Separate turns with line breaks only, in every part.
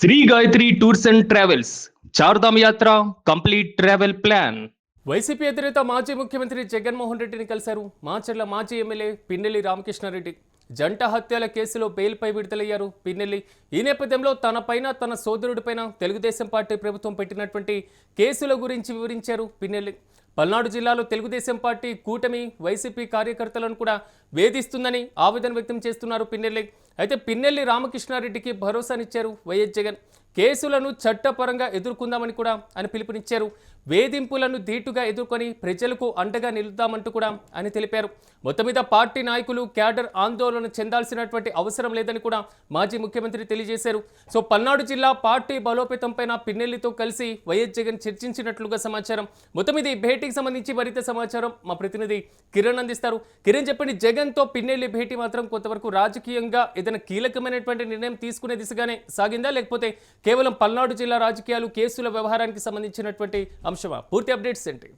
Shri Gayatri tours and travels Chardham yatra complete travel plan.
YCP అధినేత మాజీ ముఖ్యమంత్రి జగన్మోహన్ రెడ్డిని కలిశారు మాచర్ల మాజీ ఎమ్మెల్యే పిన్నెల్లి రామకృష్ణారెడ్డి. జంట హత్యల కేసులో బెయిల్పై విడుదలయ్యారు పిన్నెల్లి. ఈ నేపథ్యంలో తనపైన తన సోదరుడిపైన తెలుగుదేశం పార్టీ ప్రభుత్వం పెట్టినటువంటి కేసుల గురించి వివరించారు పిన్నెల్లి. పల్నాడు జిల్లాలో తెలుగుదేశం పార్టీ కూటమి వైసీపీ కార్యకర్తలను కూడా వేధిస్తుందని ఆవేదన వ్యక్తం చేస్తున్నారు పిన్నెల్లి. అయితే పిన్నెల్లి రామకృష్ణారెడ్డికి భరోసానిచ్చారు వైఎస్ జగన్. కేసులను చట్టపరంగా ఎదుర్కొందామని కూడా ఆయన పిలుపునిచ్చారు. వేధింపులను ధీటుగా ఎదుర్కొని ప్రజలకు అండగా నిలుద్దామంటూ కూడా ఆయన తెలిపారు. మొత్తం మీద పార్టీ నాయకులు క్యాడర్ ఆందోళన చెందాల్సినటువంటి అవసరం లేదని కూడా మాజీ ముఖ్యమంత్రి తెలియజేశారు. సో పల్నాడు జిల్లా పార్టీ బలోపేతం పైన పిన్నెల్లితో కలిసి వైఎస్ జగన్ చర్చించినట్లుగా సమాచారం. మొత్తం మీద ఈ భేటీకి సంబంధించి మరింత సమాచారం మా ప్రతినిధి కిరణ్ అందిస్తారు. కిరణ్ చెప్పండి, జగన్తో పిన్నెల్లి భేటీ మాత్రం కొంతవరకు రాజకీయంగా ఏదైనా కీలకమైనటువంటి నిర్ణయం తీసుకునే దిశగానే సాగిందా, లేకపోతే కేవలం పల్నాడు జిల్లా రాజకీయాలు కేసుల వ్యవహారానికి సంబంధించినటువంటి అంశమా? పూర్తి అప్డేట్స్ ఏంటి?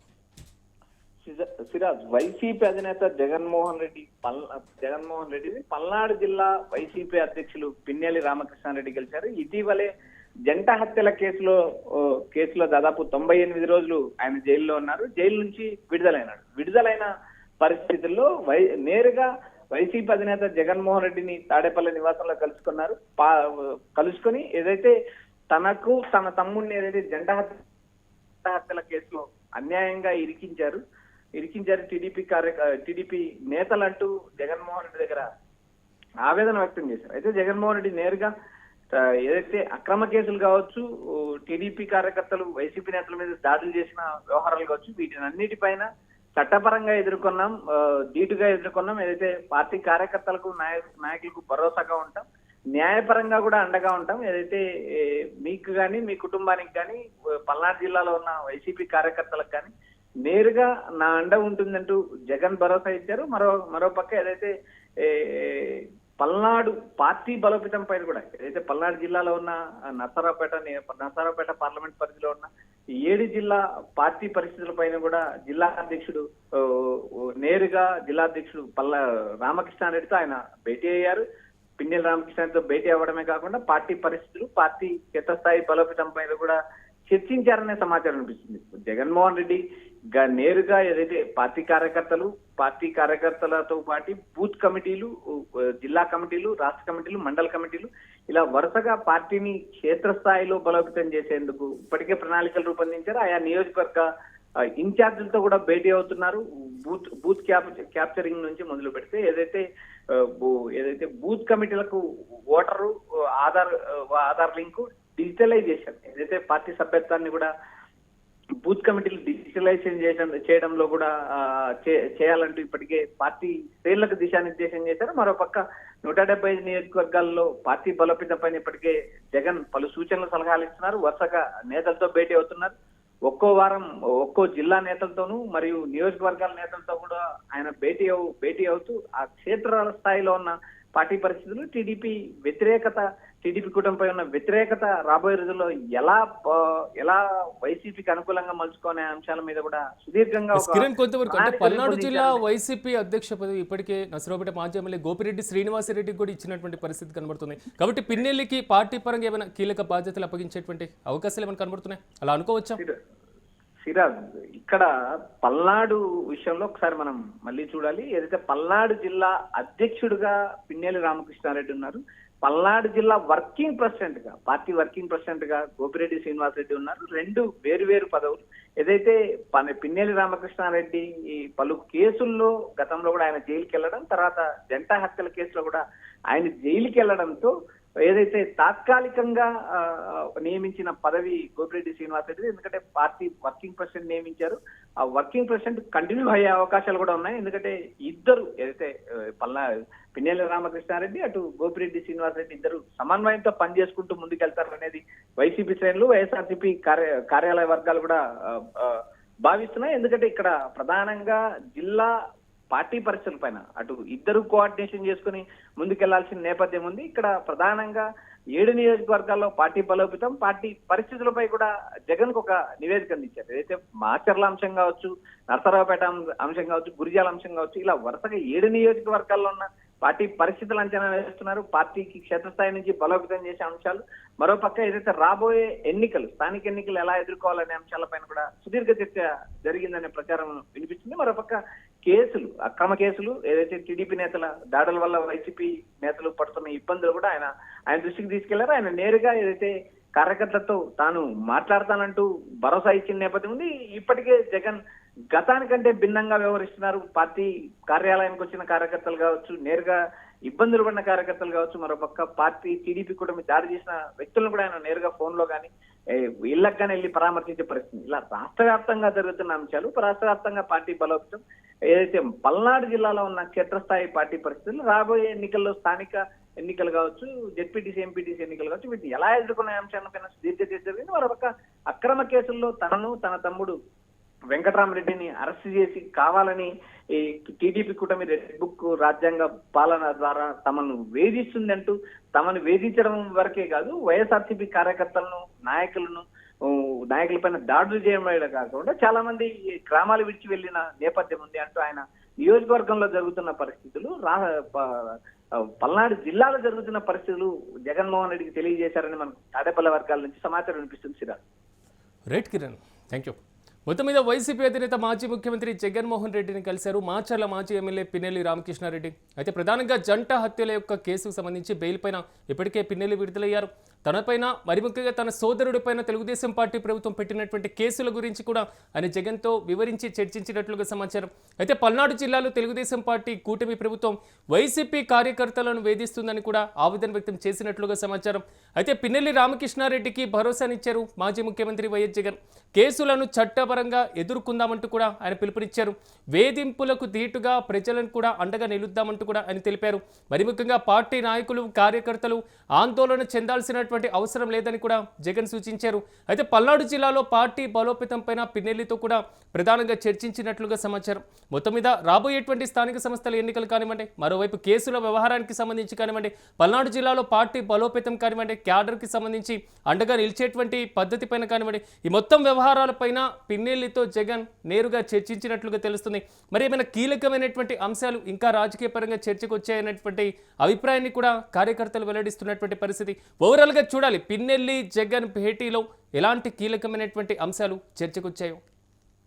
సిరాజ్, వైసీపీ అధినేత జగన్మోహన్ రెడ్డిని పల్నాడు జిల్లా వైసీపీ అధ్యక్షులు పిన్నెల్లి రామకృష్ణారెడ్డి గెలిచారు. ఇటీవలే జంట హత్యల కేసులో దాదాపు 98 రోజులు ఆయన జైల్లో ఉన్నారు. జైలు నుంచి విడుదలైన పరిస్థితుల్లో నేరుగా వైసీపీ అధినేత జగన్మోహన్ రెడ్డిని తాడేపల్లి నివాసంలో కలుసుకొని ఏదైతే తన తమ్ముడిని ఏదైతే జంట హత్యల కేసులో అన్యాయంగా ఇరికించారు టీడీపీ నేతలంటూ జగన్మోహన్ రెడ్డి దగ్గర ఆవేదన వ్యక్తం చేశారు. అయితే జగన్మోహన్ రెడ్డి నేరుగా ఏదైతే అక్రమ కేసులు కావచ్చు, టీడీపీ కార్యకర్తలు వైసీపీ నేతల మీద దాడులు చేసిన వ్యవహారాలు కావచ్చు, వీటినన్నిటిపైన చట్టపరంగా ఎదుర్కొన్నాం, ధీటుగా ఎదుర్కొన్నాం. ఏదైతే పార్టీ కార్యకర్తలకు నాయకులకు భరోసాగా ఉంటాం, న్యాయపరంగా కూడా అండగా ఉంటాం. ఏదైతే మీకు కానీ మీ కుటుంబానికి కానీ పల్నాడు జిల్లాలో ఉన్న వైసీపీ కార్యకర్తలకు కానీ నేరుగా నా అండ ఉంటుందంటూ జగన్ భరోసా ఇచ్చారు. మరో పక్క ఏదైతే పల్నాడు పార్టీ బలోపేతం పైన కూడా ఏదైతే పల్నాడు జిల్లాలో ఉన్న నరసరావుపేట పార్లమెంట్ పరిధిలో ఉన్న 7 జిల్లా పార్టీ పరిస్థితుల పైన కూడా నేరుగా జిల్లా అధ్యక్షుడు రామకృష్ణారెడ్డితో ఆయన భేటీ అయ్యారు. పిన్నెల్లి రామకృష్ణారెడ్డితో భేటీ అవ్వడమే కాకుండా పార్టీ పరిస్థితులు, పార్టీ క్షేత్రస్థాయి బలోపేతం పైన కూడా చర్చించారనే సమాచారం అనిపిస్తుంది. జగన్మోహన్ రెడ్డి నేరుగా ఏదైతే పార్టీ కార్యకర్తలతో పాటు బూత్ కమిటీలు, జిల్లా కమిటీలు, రాష్ట్ర కమిటీలు, మండల కమిటీలు ఇలా వరుసగా పార్టీని క్షేత్రస్థాయిలో బలోపేతం చేసేందుకు ఇప్పటికే ప్రణాళికలు రూపొందించారు. ఆయా నియోజకవర్గ ఇన్ఛార్జీలతో కూడా భేటీ అవుతున్నారు. బూత్ క్యాప్చరింగ్ నుంచి మొదలు పెడితే ఏదైతే బూత్ కమిటీలకు ఓటరు ఆధార్ లింకు డిజిటలైజేషన్, ఏదైతే పార్టీ సభ్యత్వాన్ని కూడా బూత్ కమిటీలు డిజిటలైజేషన్ చేయడంలో కూడా చేయాలంటూ ఇప్పటికే పార్టీ శ్రేణులకు దిశానిర్దేశం చేశారు. మరోపక్క 175 నియోజకవర్గాల్లో పార్టీ బలోపేతం పైన ఇప్పటికే జగన్ పలు సూచనలు, సలహాలు ఇస్తున్నారు. వరుసగా నేతలతో భేటీ అవుతున్నారు. ఒక్కో వారం ఒక్కో జిల్లా నేతలతోనూ మరియు నియోజకవర్గాల నేతలతో కూడా ఆయన భేటీ అవుతూ ఆ క్షేత్ర స్థాయిలో ఉన్న పార్టీ పరిస్థితులు, టీడీపీ కుటుంబంపై ఉన్న వ్యతిరేకత రాబోయే రోజుల్లో ఎలా వైసీపీకి అనుకూలంగా మలుచుకునే అంశాల మీద కూడా సుదీర్ఘంగా
కొంతవరకు అంటే పల్నాడు జిల్లా వైసీపీ అధ్యక్ష పదవి ఇప్పటికే నరసరావుపేట మాజీ ఎమ్మెల్యే గోపిరెడ్డి శ్రీనివాసరెడ్డికి కూడా ఇచ్చినటువంటి పరిస్థితి కనబడుతుంది. కాబట్టి పిన్నెల్లికి పార్టీ పరంగా ఏమైనా కీలక బాధ్యతలు అప్పగించేటువంటి అవకాశాలు ఏమైనా కనబడుతున్నాయి, అలా అనుకోవచ్చా?
సిరాజ్, ఇక్కడ పల్నాడు విషయంలో ఒకసారి మనం మళ్ళీ చూడాలి. ఏదైతే పల్నాడు జిల్లా అధ్యక్షుడిగా పిన్నెల్లి రామకృష్ణారెడ్డి ఉన్నారు, పల్నాడు జిల్లా పార్టీ వర్కింగ్ ప్రెసిడెంట్ గా గోపిరెడ్డి శ్రీనివాసరెడ్డి ఉన్నారు. 2 వేరు పదవులు. ఏదైతే పిన్నెల్లి రామకృష్ణారెడ్డి పలు కేసుల్లో గతంలో కూడా ఆయన జైలుకి వెళ్ళడం, తర్వాత జంట హత్యల కేసులో కూడా ఆయన జైలుకి వెళ్ళడంతో ఏదైతే తాత్కాలికంగా నియమించిన పదవి గోపిరెడ్డి శ్రీనివాసరెడ్డి, ఎందుకంటే పార్టీ వర్కింగ్ ప్రెసిడెంట్ నియమించారు. ఆ వర్కింగ్ ప్రెసిడెంట్ కంటిన్యూ అయ్యే అవకాశాలు కూడా ఉన్నాయి. ఎందుకంటే ఇద్దరు ఏదైతే పిన్నెల్లి రామకృష్ణారెడ్డి అటు గోపిరెడ్డి శ్రీనివాసరెడ్డి ఇద్దరు సమన్వయంతో పనిచేసుకుంటూ ముందుకెళ్తారు అనేది వైసీపీ శ్రేణులు, వైఎస్ఆర్సీపీ కార్యాలయ వర్గాలు కూడా భావిస్తున్నాయి. ఎందుకంటే ఇక్కడ ప్రధానంగా జిల్లా పార్టీ పరిస్థితుల పైన అటు ఇద్దరు కోఆర్డినేషన్ చేసుకుని ముందుకెళ్లాల్సిన నేపథ్యం ఉంది. ఇక్కడ ప్రధానంగా 7 నియోజకవర్గాల్లో పార్టీ బలోపేతం, పార్టీ పరిస్థితులపై కూడా జగన్ కు ఒక నివేదిక అందించారు. ఏదైతే మాచర్ల అంశం కావచ్చు, నరసరావుపేట అంశం కావచ్చు, గురిజాల అంశం కావచ్చు, ఇలా వరుసగా 7 నియోజకవర్గాల్లో ఉన్న పార్టీ పరిస్థితులు అంచనా వేస్తున్నారు. పార్టీకి క్షేత్రస్థాయి నుంచి బలోపేతం చేసే అంశాలు, మరోపక్క ఏదైతే రాబోయే ఎన్నికలు, స్థానిక ఎన్నికలు ఎలా ఎదుర్కోవాలనే అంశాలపైన కూడా సుదీర్ఘ చర్చ జరిగిందనే ప్రచారం వినిపిస్తుంది. మరోపక్క కేసులు, అక్రమ కేసులు, ఏదైతే టీడీపీ నేతల దాడుల వల్ల వైసీపీ నేతలు పడుతున్న ఇబ్బందులు కూడా ఆయన దృష్టికి తీసుకెళ్లారు. ఆయన నేరుగా ఏదైతే కార్యకర్తలతో తాను మాట్లాడతానంటూ భరోసా ఇచ్చిన నేపథ్యం ఉంది. ఇప్పటికే జగన్ గతానికంటే భిన్నంగా వ్యవహరిస్తున్నారు. పార్టీ కార్యాలయానికి వచ్చిన కార్యకర్తలు కావచ్చు, నేరుగా ఇబ్బందులు పడిన కార్యకర్తలు కావచ్చు, మరోపక్క పార్టీ టీడీపీ కూడా దాడి చేసిన వ్యక్తులను కూడా ఆయన నేరుగా ఫోన్ లో కానీ ఇళ్లకు కానీ వెళ్ళి పరామర్శించే పరిస్థితి. ఇలా రాష్ట్ర వ్యాప్తంగా జరుగుతున్న అంశాలు, రాష్ట్ర వ్యాప్తంగా పార్టీ బలోపేతం, ఏదైతే పల్నాడు జిల్లాలో ఉన్న క్షేత్రస్థాయి పార్టీ పరిస్థితులు, రాబోయే ఎన్నికల్లో స్థానిక ఎన్నికలు కావచ్చు, జెడ్పీటీసీ ఎంపీటీసీ ఎన్నికలు కావచ్చు, వీటిని ఎలా ఎదుర్కొనే అంశాలపైన దీర్ఘ చర్చ జరిగింది. మరొక అక్రమ కేసుల్లో తనను తన తమ్ముడు వెంకటరామరెడ్డిని అరెస్ట్ చేసి కావాలని ఈ టీడీపీ కూటమి రెడ్ బుక్ రాజ్యాంగ పాలన ద్వారా తమను వేధిస్తుందంటూ, తమను వేధించడం వరకే కాదు, వైఎస్ఆర్సీపీ కార్యకర్తలను, నాయకులపైన దాడులు చేయడమే కాకుండా చాలా మంది గ్రామాలు విడిచి వెళ్లిన నేపథ్యం ఉంది అంటూ ఆయన నియోజకవర్గంలో జరుగుతున్న పరిస్థితులు, పల్నాడు జిల్లాలో జరుగుతున్న పరిస్థితులు జగన్మోహన్ రెడ్డికి తెలియజేశారని మనకు తాడేపల్లి వర్గాల నుంచి సమాచారం వినిపిస్తుంది. Siraj.
Right Kiran, thank you. మొత్తం మీద వైసీపీ అధినేత మాజీ ముఖ్యమంత్రి జగన్మోహన్ రెడ్డిని కలిశారు మాచర్ల మాజీ ఎమ్మెల్యే పిన్నెల్లి రామకృష్ణారెడ్డి. అయితే ప్రధానంగా జంట హత్యల యొక్క కేసుకు సంబంధించి బెయిల్ పైన ఇప్పటికే పిన్నెల్లి విడుదలయ్యారు. తనపైన, మరి ముఖ్యంగా తన సోదరుడిపైన తెలుగుదేశం పార్టీ ప్రభుత్వం పెట్టినటువంటి కేసుల గురించి కూడా ఆయన జగన్తో వివరించి చర్చించినట్లుగా సమాచారం. అయితే పల్నాడు జిల్లాలో తెలుగుదేశం పార్టీ కూటమి ప్రభుత్వం వైసీపీ కార్యకర్తలను వేధిస్తుందని కూడా ఆవేదన వ్యక్తం చేసినట్లుగా సమాచారం. అయితే పిన్నెల్లి రామకృష్ణారెడ్డికి భరోసానిచ్చారు మాజీ ముఖ్యమంత్రి వైఎస్ జగన్. కేసులను చట్టపరంగా ఎదుర్కొందామంటూ కూడా ఆయన పిలుపునిచ్చారు. వేధింపులకు ధీటుగా ప్రజలను కూడా అండగా నిలుద్దామంటూ కూడా ఆయన తెలిపారు. మరి ముఖ్యంగా పార్టీ నాయకులు, కార్యకర్తలు ఆందోళన చెందాల్సినటువంటి అవసరం లేదని కూడా జగన్ సూచించారు. అయితే పల్నాడు జిల్లాలో పార్టీ బలోపేతం పైన పిన్నెల్లితో కూడా ప్రధానంగా చర్చించినట్లుగా సమాచారం. మొత్తం మీద రాబోయేటువంటి స్థానిక సంస్థల ఎన్నికలు కానివ్వండి, మరోవైపు కేసుల వ్యవహారానికి సంబంధించి కానివ్వండి, పల్నాడు జిల్లాలో పార్టీ బలోపేతం కానివ్వండి, క్యాడర్కి సంబంధించి అండగా నిలిచేటువంటి పద్ధతి పైన కానివ్వండి, ఈ మొత్తం వ్యవహారాలపైన పిన్నెల్లితో జగన్ నేరుగా చర్చించినట్లుగా తెలుస్తుంది. మరి ఏమైనా కీలకమైనటువంటి అంశాలు ఇంకా రాజకీయ పరంగా చర్చకు వచ్చాయనేటువంటి అభిప్రాయాన్ని కూడా కార్యకర్తలు వెల్లడిస్తున్నటువంటి పరిస్థితి. ఓవరాల్గా చూడాలి పిన్నెల్లి జగన్ భేటీలో ఎలాంటి కీలకమైనటువంటి అంశాలు చర్చకు వచ్చాయో.